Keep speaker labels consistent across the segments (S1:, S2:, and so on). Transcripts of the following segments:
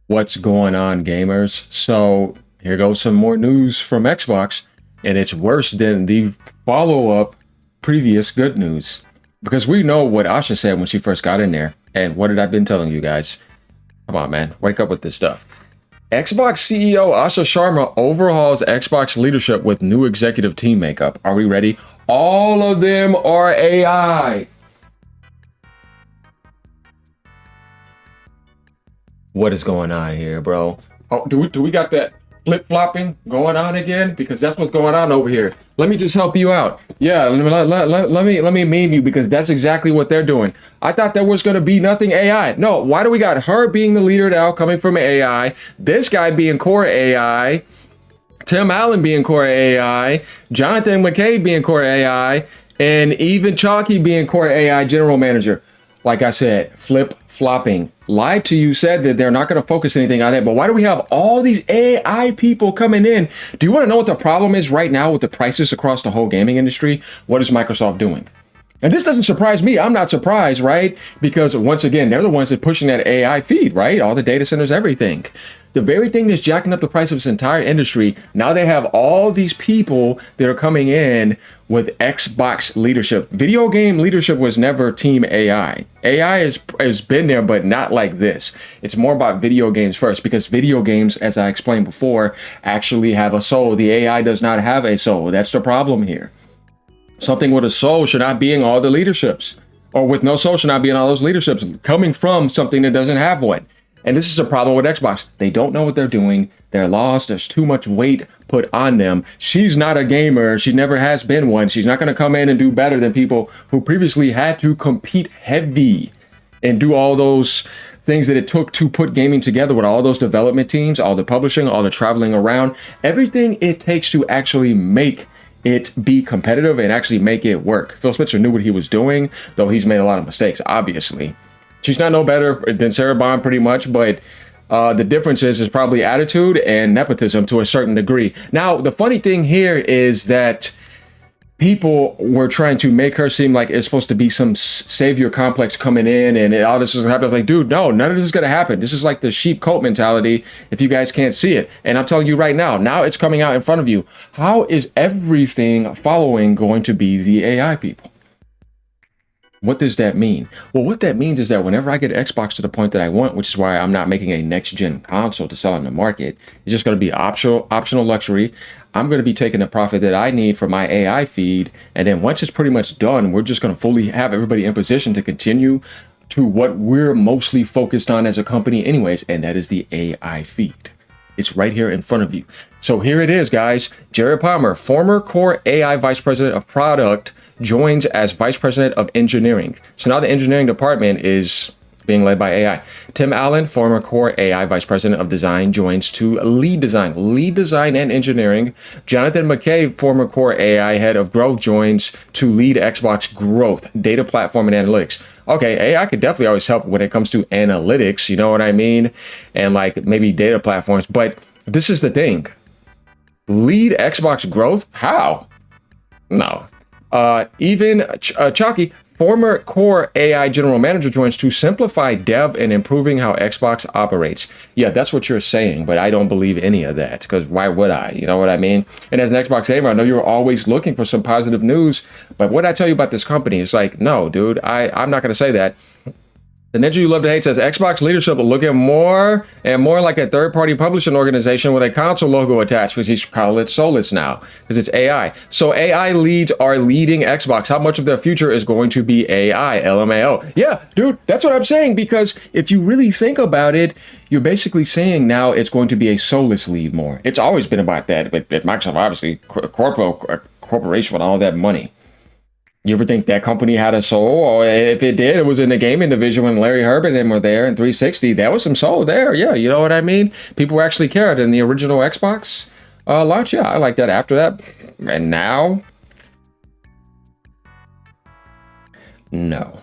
S1: What's going on, gamers? So here goes some more news from Xbox, and it's worse than the follow-up previous good news. Because we know what Asha said when she first got in there, and what had I been telling you guys? Come on, man, wake up with this stuff. Xbox CEO Asha Sharma overhauls Xbox leadership with new executive team makeup. Are we ready? All of them are AI. What is going on here, bro? Oh, do we got that flip-flopping going on again? Because that's what's going on over here. Let me just help you out. Yeah, let me meme you, because that's exactly what they're doing. I thought there was going to be nothing AI. No, why do we got her being the leader now, coming from AI, this guy being core AI, Tim Allen being core AI, Jonathan McKay being core AI, and even Chalky being core AI general manager? Like I said, flip-flopping. Lied to you, said that they're not going to focus anything on it. But why do we have all these AI people coming in? Do you want to know what the problem is right now with the prices across the whole gaming industry? What is Microsoft doing? And this doesn't surprise me. I'm not surprised, right? Because once again, they're the ones that are pushing that AI feed, right? All the data centers, everything. The very thing that's jacking up the price of this entire industry, now they have all these people that are coming in with Xbox leadership. Video game leadership was never team AI. AI has been there, but not like this. It's more about video games first, because video games, as I explained before, actually have a soul. The AI does not have a soul. That's the problem here. Something with a soul should not be in all the leaderships, or with no soul should not be in all those leaderships, coming from something that doesn't have one. And this is a problem with Xbox. They don't know what they're doing. They're lost. There's too much weight put on them. She's not a gamer. She never has been one. She's not going to come in and do better than people who previously had to compete heavy and do all those things that it took to put gaming together, with all those development teams, all the publishing, all the traveling around, everything it takes to actually make it be competitive and actually make it work. Phil Spencer knew what he was doing, though he's made a lot of mistakes, obviously. She's not no better than Sarah Bond, pretty much, but the difference is probably attitude and nepotism to a certain degree. Now, the funny thing here is that people were trying to make her seem like it's supposed to be some savior complex coming in and all this is going to happen. I was like, dude, no, none of this is going to happen. This is like the sheep cult mentality, if you guys can't see it. And I'm telling you right now it's coming out in front of you. How is everything following going to be the AI people? What does that mean? Well, what that means is that whenever I get Xbox to the point that I want, which is why I'm not making a next-gen console to sell on the market, it's just going to be optional luxury. I'm going to be taking the profit that I need for my AI feed, and then once it's pretty much done, we're just going to fully have everybody in position to continue to what we're mostly focused on as a company anyways, and that is the AI feed. It's right here in front of you. So here it is, guys. Jared Palmer, former core AI vice president of product, joins as vice president of engineering. So now the engineering department is being led by AI. Tim Allen, former core AI vice president of design, joins to lead design and engineering. Jonathan McKay, former core AI head of growth, joins to lead Xbox growth, data platform and analytics. Okay, AI could definitely always help when it comes to analytics, you know what I mean? And like maybe data platforms, but this is the thing. Lead Xbox growth? How? No. Even Chalky, former core AI general manager, joins to simplify dev and improving how Xbox operates. Yeah, that's what you're saying, but I don't believe any of that, because why would I? You know what I mean? And as an Xbox gamer, I know you're always looking for some positive news, but what I tell you about this company is like, no, dude, I'm not going to say that. The Ninja You Love to Hate says Xbox leadership will looking more and more like a third-party publishing organization with a console logo attached, because he's calling it soulless now because it's AI. So AI leads are leading Xbox. How much of their future is going to be AI? LMAO. Yeah, dude, that's what I'm saying, because if you really think about it, you're basically saying now it's going to be a soulless lead more. It's always been about that, but Microsoft, obviously, corporation with all that money. You ever think that company had a soul? Or if it did, it was in the gaming division when Larry Herb and them were there in 360. There was some soul there. Yeah, you know what I mean? People actually cared in the original Xbox launch. Yeah, I like that. After that, and now, no.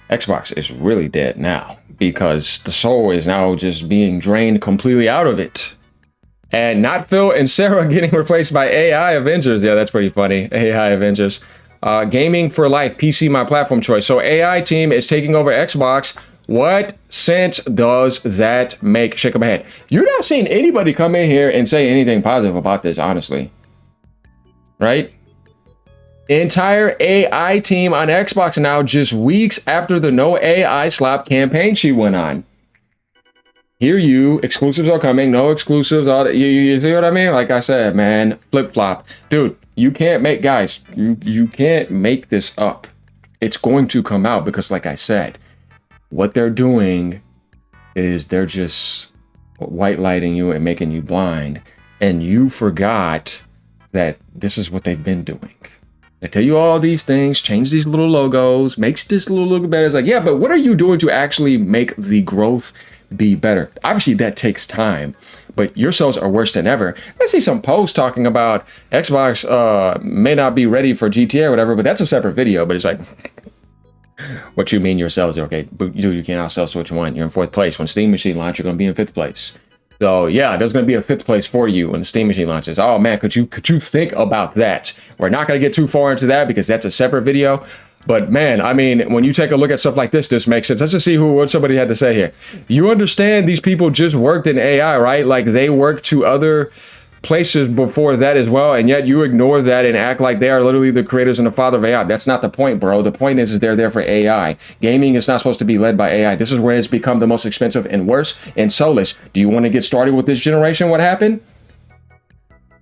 S1: Xbox is really dead now, because the soul is now just being drained completely out of it. And not Phil and Sarah getting replaced by AI Avengers. Yeah, that's pretty funny. AI Avengers. Gaming for life, PC my platform choice. So AI team is taking over Xbox. What? sense does that make? Shake my head. You're not seeing anybody come in here and say anything positive about this, honestly. Right? Entire AI team on Xbox now, just weeks after the no AI slap campaign she went on. Hear you, exclusives are coming, no exclusives, all that. You see what I mean? Like I said, man, flip-flop. Dude, you can't make, guys, you can't make this up. It's going to come out because, like I said, what they're doing is they're just white lighting you and making you blind. And you forgot that this is what they've been doing. They tell you all these things, change these little logos, makes this little look better. It's like, yeah, but what are you doing to actually make the growth be better? Obviously that takes time, but your sales are worse than ever. I see some posts talking about Xbox may not be ready for GTA or whatever, but that's a separate video. But it's like, what you mean your sales are okay? But you can't outsell Switch 1. You're in 4th place. When Steam Machine launch, you're going to be in 5th place. So yeah, there's going to be a 5th place for you when the Steam Machine launches. Oh man, could you think about that? We're not going to get too far into that because that's a separate video. But man, I mean, when you take a look at stuff like this makes sense. Let's just see what somebody had to say here. You understand these people just worked in AI, right? Like they worked to other places before that as well, and yet you ignore that and act like they are literally the creators and the father of AI. That's not the point, bro. The point is they're there for AI. Gaming is not supposed to be led by AI. This is where it's become the most expensive and worse and soulless. Do you want to get started with this generation? What happened?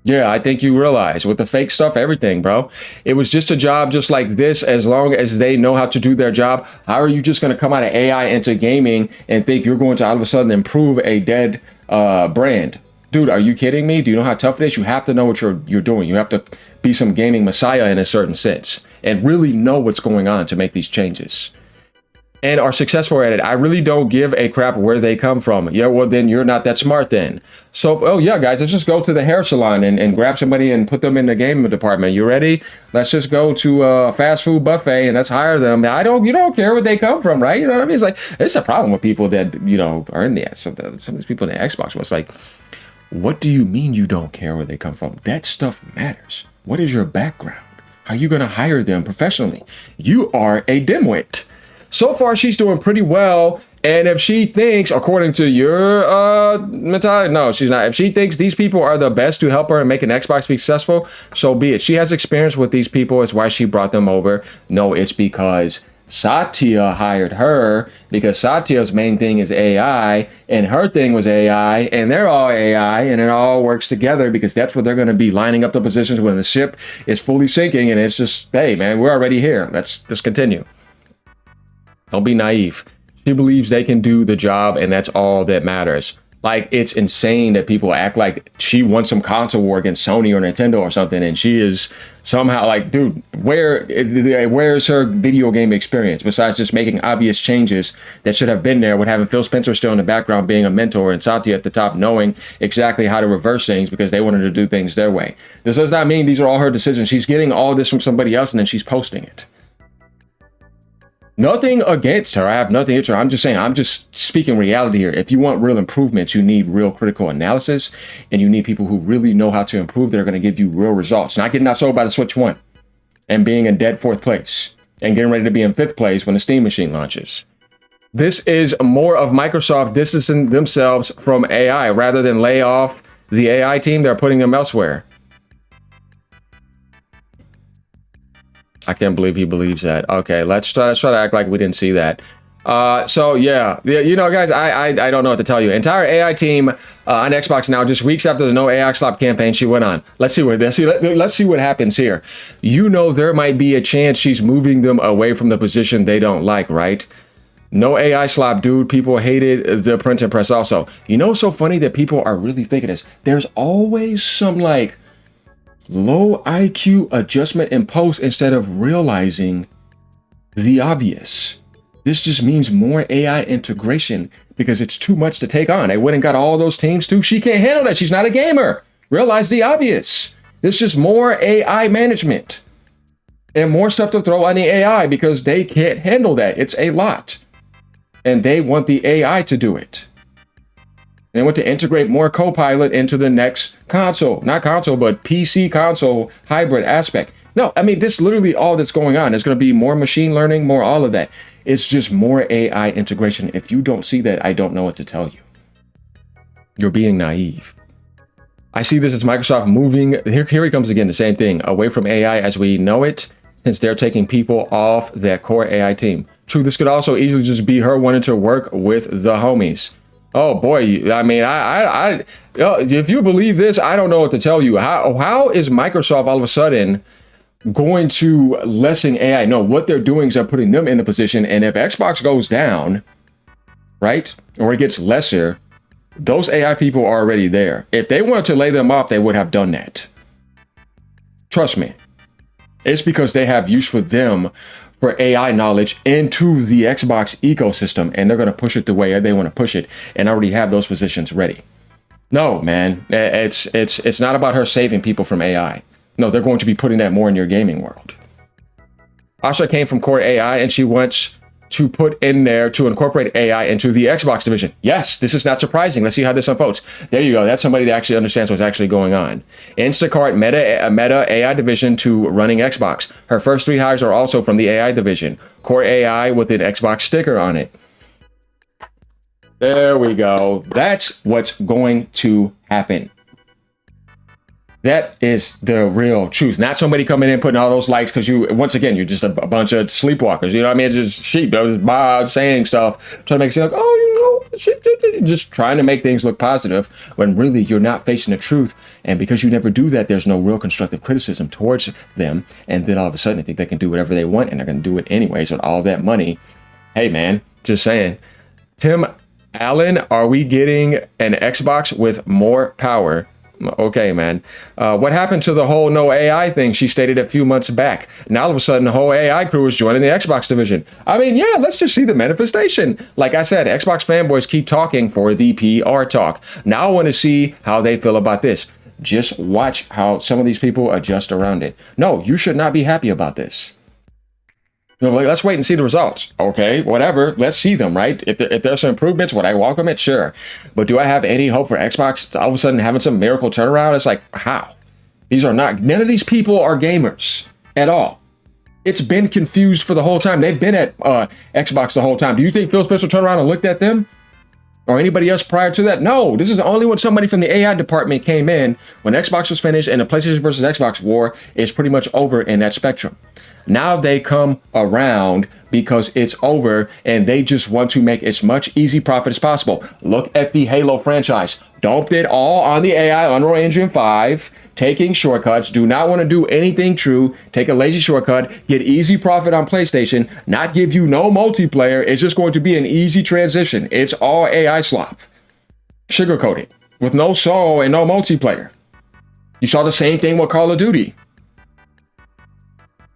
S1: Yeah, I think you realize with the fake stuff, everything, bro. It was just a job just like this. As long as they know how to do their job, how are you just going to come out of AI into gaming and think you're going to all of a sudden improve a dead brand? Dude, are you kidding me? Do you know how tough it is? You have to know what you're doing. You have to be some gaming messiah in a certain sense and really know what's going on to make these changes and are successful at it. I really don't give a crap where they come from. Yeah, well, then you're not that smart then. So, oh yeah, guys, let's just go to the hair salon and grab somebody and put them in the gaming department. You ready? Let's just go to a fast food buffet and let's hire them. You don't care where they come from, right? You know what I mean? It's like, it's a problem with people that, are in the, some of these people in the Xbox was like, what do you mean you don't care where they come from? That stuff matters. What is your background? How are you going to hire them professionally? You are a dimwit. So far, she's doing pretty well. And if she thinks, according to your mentality, no, she's not. If she thinks these people are the best to help her and make an Xbox be successful, so be it. She has experience with these people. It's why she brought them over. No, it's because Satya hired her, because Satya's main thing is AI and her thing was AI, and they're all AI, and it all works together because that's what they're going to be lining up the positions when the ship is fully sinking. And it's just, hey, man, we're already here. Let's continue. Don't be naive. She believes they can do the job, and that's all that matters. Like, it's insane that people act like she won some console war against Sony or Nintendo or something, and she is somehow like, dude, where's her video game experience besides just making obvious changes that should have been there with having Phil Spencer still in the background being a mentor and Satya at the top knowing exactly how to reverse things because they wanted to do things their way. This does not mean these are all her decisions. She's getting all this from somebody else, and then she's posting it. Nothing against her. I have nothing against her. I'm just saying, I'm just speaking reality here. If you want real improvements, you need real critical analysis, and you need people who really know how to improve that are going to give you real results. Not getting outsold by the Switch 1 and being in dead 4th place and getting ready to be in 5th place when the Steam Machine launches. This is more of Microsoft distancing themselves from AI. Rather than lay off the AI team, they're putting them elsewhere. I can't believe he believes that. Okay, let's try to act like we didn't see that. So yeah, guys, I don't know what to tell you. Entire AI team on Xbox now, just weeks after the no AI slap campaign she went on. Let's see what happens here. There might be a chance she's moving them away from the position they don't like, right? No AI slap, dude. People hated the print and press also. It's so funny that people are really thinking this. There's always some like low IQ adjustment in post instead of realizing the obvious. This just means more AI integration because it's too much to take on. They went and got all those teams too. She can't handle that. She's not a gamer. Realize the obvious. It's just more AI management and more stuff to throw on the AI because they can't handle that. It's a lot. And they want the AI to do it. They want to integrate more Copilot into the next console, not console, but PC console hybrid aspect. No, I mean, this is literally all that's going on. There's going to be more machine learning, more all of that. It's just more AI integration. If you don't see that, I don't know what to tell you. You're being naive. I see this as Microsoft moving, here he comes again, the same thing, away from AI as we know it, since they're taking people off their core AI team. True, this could also easily just be her wanting to work with the homies. Oh boy, I mean, if you believe this, I don't know what to tell you. How is Microsoft all of a sudden going to lessen AI? No, what they're doing is they're putting them in a position, and if Xbox goes down, right, or it gets lesser, those AI people are already there. If they wanted to lay them off, they would have done that. Trust me. It's because they have use for them for AI knowledge into the Xbox ecosystem, and they're going to push it the way they want to push it and already have those positions ready. No, man, it's not about her saving people from AI. No, they're going to be putting that more in your gaming world. Asha came from Core AI, and she wants to put in there to incorporate AI into the Xbox division. Yes, this is not surprising. Let's see how this unfolds. There you go. That's somebody that actually understands what's actually going on. Instacart Meta AI division to running Xbox. Her first 3 hires are also from the AI division. Core AI with an Xbox sticker on it. There we go. That's what's going to happen. That is the real truth. Not somebody coming in putting all those likes because once again, you're just a bunch of sleepwalkers. You know what I mean? It's just sheep. That was Bob saying stuff, trying to make it seem like, oh, just trying to make things look positive when really you're not facing the truth. And because you never do that, there's no real constructive criticism towards them. And then all of a sudden, they think they can do whatever they want and they're going to do it anyways with all that money. Hey, man, just saying. Tim Allen, are we getting an Xbox with more power? Okay, man. What happened to the whole no AI thing she stated a few months back? Now all of a sudden the whole AI crew is joining the Xbox division. I mean, yeah, let's just see the manifestation. Like I said, Xbox fanboys keep talking for the PR talk. Now I want to see how they feel about this. Just watch how some of these people adjust around it. No, you should not be happy about this. You know, like, let's wait and see the results. Okay, whatever. Let's see them, right? If there's some improvements, would I welcome it? Sure. But do I have any hope for Xbox all of a sudden having some miracle turnaround? It's like, how? None of these people are gamers at all. It's been confused for the whole time. They've been at Xbox the whole time. Do you think Phil Spencer turned around and looked at them? Or anybody else prior to that? No, this is only when somebody from the AI department came in, when Xbox was finished and the PlayStation versus Xbox war is pretty much over in that spectrum. Now they come around because it's over and they just want to make as much easy profit as possible. Look at the Halo franchise. Dumped it all on the AI Unreal Engine 5, taking shortcuts, do not want to do anything true, take a lazy shortcut, get easy profit on PlayStation, not give you no multiplayer. It's just going to be an easy transition. It's all AI slop. Sugarcoated with no soul and no multiplayer. You saw the same thing with Call of Duty.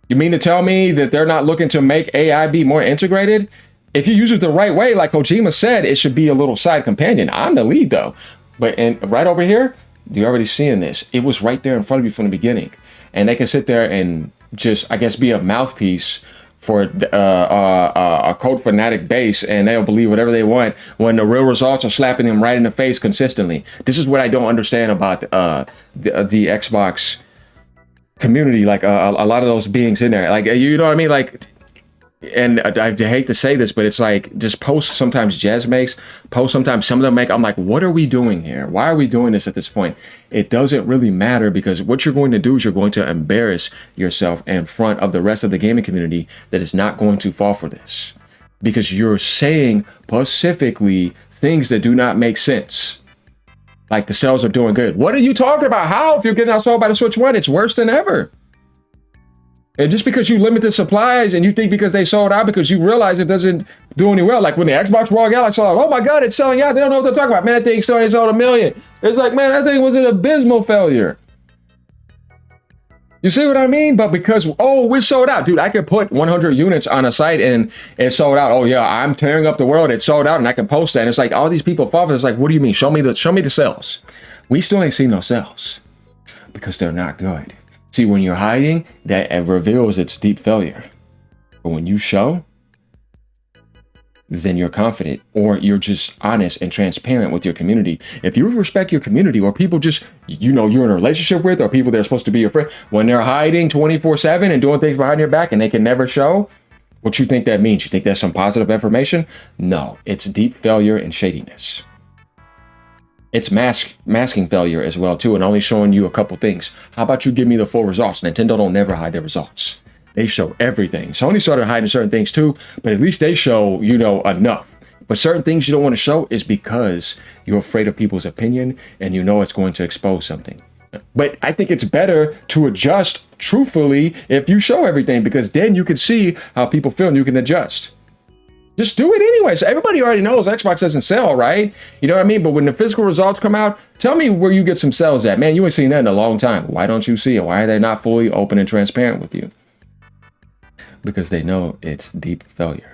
S1: You mean to tell me that they're not looking to make AI be more integrated? If you use it the right way, like Kojima said, it should be a little side companion. I'm the lead though. But right over here, you're already seeing this. It was right there in front of you from the beginning. And they can sit there and just, I guess, be a mouthpiece for a code fanatic base, and they'll believe whatever they want when the real results are slapping them right in the face consistently. This is what I don't understand about the Xbox community, like a lot of those beings in there, like, you know what I mean, like, and I hate to say this, but it's like just posts sometimes Jez makes, posts sometimes some of them make, I'm like, what are we doing here? Why are we doing this at this point? It doesn't really matter, because what you're going to do is you're going to embarrass yourself in front of the rest of the gaming community that is not going to fall for this, because you're saying specifically things that do not make sense. Like the sales are doing good. What are you talking about? How? If you're getting outsold by the Switch 1, it's worse than ever. And just because you limit the supplies and you think because they sold out, because you realize it doesn't do any well. Like when the Xbox Raw Galaxy sold out, oh my God, it's selling out. They don't know what they're talking about. Man, that thing still ain't sold 1 million. It's like, man, that thing was an abysmal failure. You see what I mean? But because, oh, we're sold out. Dude, I could put 100 units on a site and it's sold out. Oh yeah, I'm tearing up the world. It's sold out, and I can post that. And it's like all these people fall for it. It's like, what do you mean? Show me the sales. We still ain't seen no sales because they're not good. See, when you're hiding, that reveals its deep failure. But when you show, then you're confident, or you're just honest and transparent with your community. If you respect your community, or people just, you know, you're in a relationship with, or people that are supposed to be your friend, when they're hiding 24/7 and doing things behind your back and they can never show, What you think that means? You think that's some positive information? No, it's deep failure and shadiness. It's masking failure as well too, and only showing you a couple things. How about you give me the full results? Nintendo don't never hide their results. They show everything. Sony started hiding certain things too, but at least they show, you know, enough. But certain things you don't want to show is because you're afraid of people's opinion and you know it's going to expose something. But I think it's better to adjust truthfully if you show everything, because then you can see how people feel and you can adjust. Just do it anyway. So everybody already knows Xbox doesn't sell, right? You know what I mean? But when the physical results come out, tell me where you get some sales at. Man, you ain't seen that in a long time. Why don't you see it? Why are they not fully open and transparent with you? Because they know it's deep failure.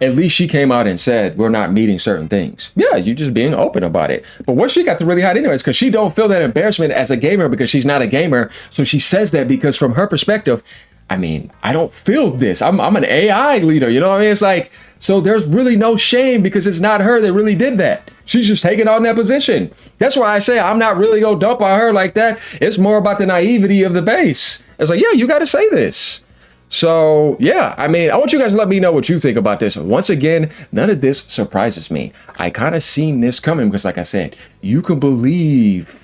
S1: At least she came out and said, we're not meeting certain things. Yeah, you just being open about it. But what she got to really hide anyways, because she don't feel that embarrassment as a gamer because she's not a gamer. So she says that because from her perspective, I mean, I don't feel this. I'm an AI leader. You know what I mean? It's like, so there's really no shame because it's not her that really did that. She's just taking on that position. That's why I say I'm not really gonna dump on her like that. It's more about the naivety of the base. It's like, yeah, you got to say this. So, yeah, I mean, I want you guys to let me know what you think about this. Once again, none of this surprises me. I kind of seen this coming because, like I said, you can believe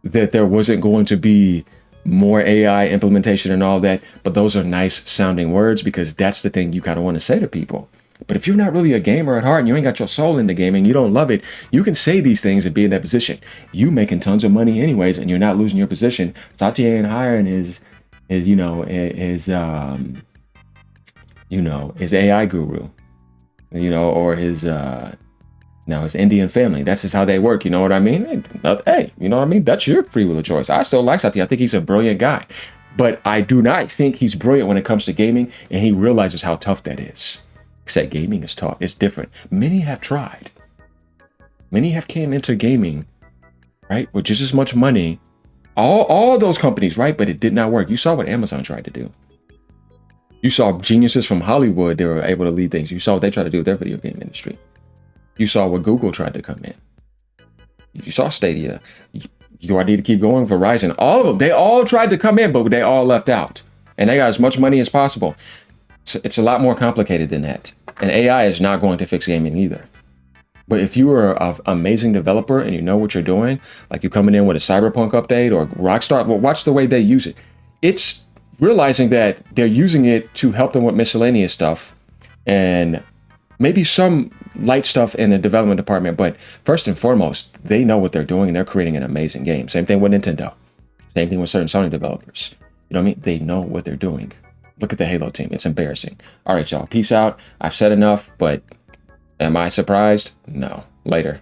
S1: that there wasn't going to be more AI implementation and all that. But those are nice sounding words because that's the thing you kind of want to say to people. But if you're not really a gamer at heart and you ain't got your soul into gaming, you don't love it, you can say these things and be in that position. You making tons of money anyways, and you're not losing your position. Satya ain't hiring his AI guru, or his Indian family. That's just how they work. You know what I mean? Hey, you know what I mean? That's your free will of choice. I still like Satya. I think he's a brilliant guy, but I do not think he's brilliant when it comes to gaming, and he realizes how tough that is. Except gaming is tough. It's different. Many have tried. Many have came into gaming, right, with just as much money. All those companies, right? But it did not work. You saw what Amazon tried to do. You saw geniuses from Hollywood. They were able to lead things. You saw what they tried to do with their video game industry. You saw what Google tried to come in. You saw Stadia. Do I need to keep going? Verizon. All of them. They all tried to come in, but they all left out. And they got as much money as possible. It's a lot more complicated than that. And AI is not going to fix gaming either. But if you are an amazing developer and you know what you're doing, like you're coming in with a Cyberpunk update or Rockstar, well, watch the way they use it. It's realizing that they're using it to help them with miscellaneous stuff and maybe some light stuff in the development department. But first and foremost, they know what they're doing and they're creating an amazing game. Same thing with Nintendo. Same thing with certain Sony developers. You know what I mean? They know what they're doing. Look at the Halo team. It's embarrassing. All right, y'all. Peace out. I've said enough, but am I surprised? No. Later.